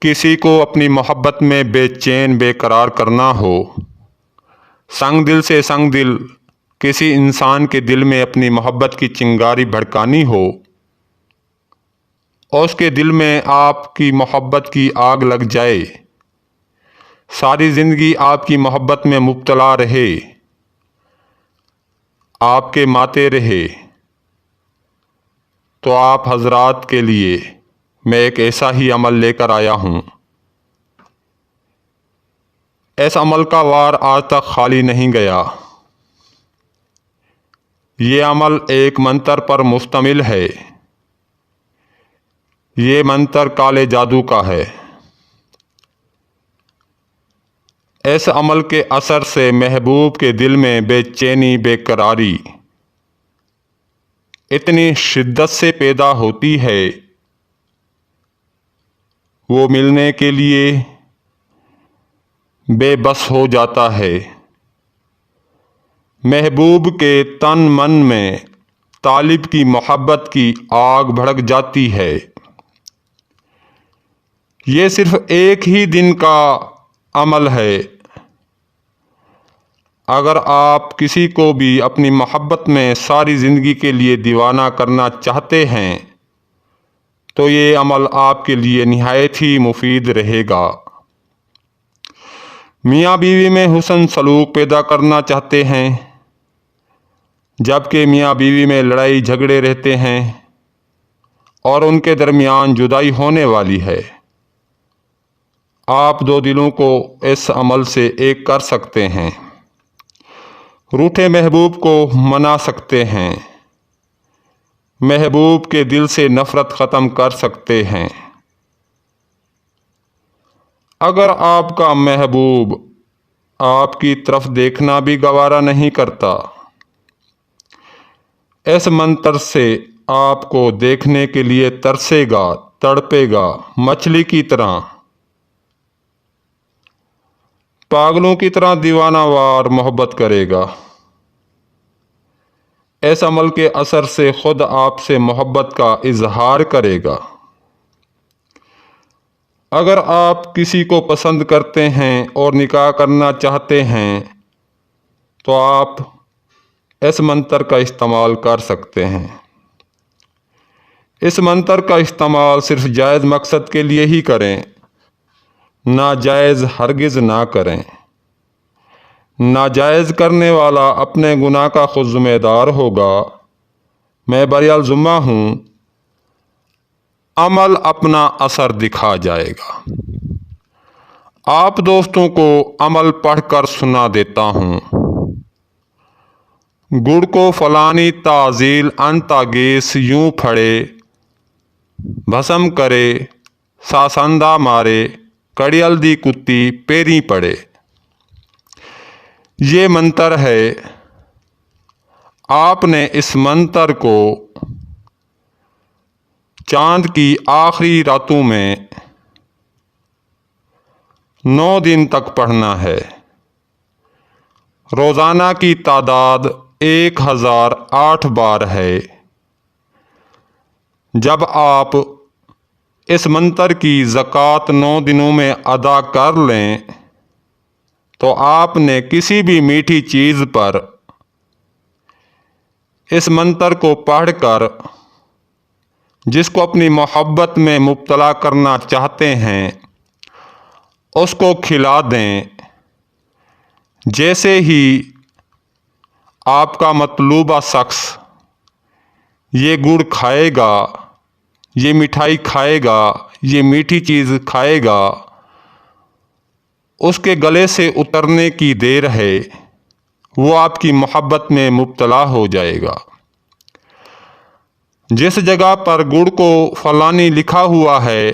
کسی کو اپنی محبت میں بے چین بے قرار کرنا ہو، سنگ دل سے سنگ دل کسی انسان کے دل میں اپنی محبت کی چنگاری بھڑکانی ہو اور اس کے دل میں آپ کی محبت کی آگ لگ جائے، ساری زندگی آپ کی محبت میں مبتلا رہے، آپ کے ماتے رہے، تو آپ حضرات کے لیے میں ایک ایسا ہی عمل لے کر آیا ہوں۔ اس عمل کا وار آج تک خالی نہیں گیا۔ یہ عمل ایک منتر پر مشتمل ہے۔ یہ منتر کالے جادو کا ہے۔ اس عمل کے اثر سے محبوب کے دل میں بے چینی بے قراری اتنی شدت سے پیدا ہوتی ہے، وہ ملنے کے لیے بے بس ہو جاتا ہے۔ محبوب کے تن من میں طالب کی محبت کی آگ بھڑک جاتی ہے۔ یہ صرف ایک ہی دن کا عمل ہے۔ اگر آپ کسی کو بھی اپنی محبت میں ساری زندگی کے لیے دیوانہ کرنا چاہتے ہیں تو یہ عمل آپ کے لیے نہایت ہی مفید رہے گا۔ میاں بیوی میں حسن سلوک پیدا کرنا چاہتے ہیں، جبکہ میاں بیوی میں لڑائی جھگڑے رہتے ہیں اور ان کے درمیان جدائی ہونے والی ہے، آپ دو دلوں کو اس عمل سے ایک کر سکتے ہیں، روٹھے محبوب کو منا سکتے ہیں، محبوب کے دل سے نفرت ختم کر سکتے ہیں۔ اگر آپ کا محبوب آپ کی طرف دیکھنا بھی گوارا نہیں کرتا، اس منتر سے آپ کو دیکھنے کے لیے ترسے گا، تڑپے گا، مچھلی کی طرح، پاگلوں کی طرح دیوانہ وار محبت کرے گا۔ اس عمل کے اثر سے خود آپ سے محبت کا اظہار کرے گا۔ اگر آپ کسی کو پسند کرتے ہیں اور نکاح کرنا چاہتے ہیں تو آپ اس منتر کا استعمال کر سکتے ہیں۔ اس منتر کا استعمال صرف جائز مقصد کے لیے ہی کریں، ناجائز ہرگز نہ کریں۔ ناجائز کرنے والا اپنے گناہ کا خود ذمہ دار ہوگا۔ میں بری الذمہ ہوں، عمل اپنا اثر دکھا جائے گا۔ آپ دوستوں کو عمل پڑھ کر سنا دیتا ہوں۔ گڑ کو فلانی تعزیل انتا گیس یوں پھڑے، بھسم کرے ساسندہ مارے، کڑیل دی کتی پیری پڑے۔ یہ منتر ہے۔ آپ نے اس منتر کو چاند کی آخری راتوں میں 9 دن تک پڑھنا ہے۔ روزانہ کی تعداد 1008 بار ہے۔ جب آپ اس منتر کی زکوٰۃ 9 دنوں میں ادا کر لیں تو آپ نے کسی بھی میٹھی چیز پر اس منتر کو پڑھ کر جس کو اپنی محبت میں مبتلا کرنا چاہتے ہیں اس کو کھلا دیں۔ جیسے ہی آپ کا مطلوبہ شخص یہ گڑ کھائے گا، یہ مٹھائی کھائے گا، یہ میٹھی چیز کھائے گا، اس کے گلے سے اترنے کی دیر ہے، وہ آپ کی محبت میں مبتلا ہو جائے گا۔ جس جگہ پر گڑ کو فلانی لکھا ہوا ہے،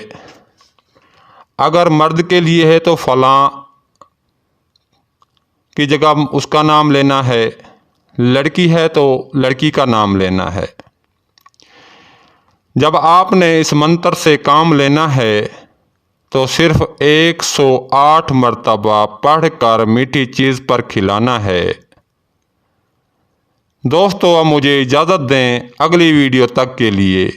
اگر مرد کے لیے ہے تو فلاں کی جگہ اس کا نام لینا ہے، لڑکی ہے تو لڑکی کا نام لینا ہے۔ جب آپ نے اس منتر سے کام لینا ہے تو صرف 108 مرتبہ پڑھ کر میٹھی چیز پر کھلانا ہے۔ دوستو اب مجھے اجازت دیں، اگلی ویڈیو تک کے لیے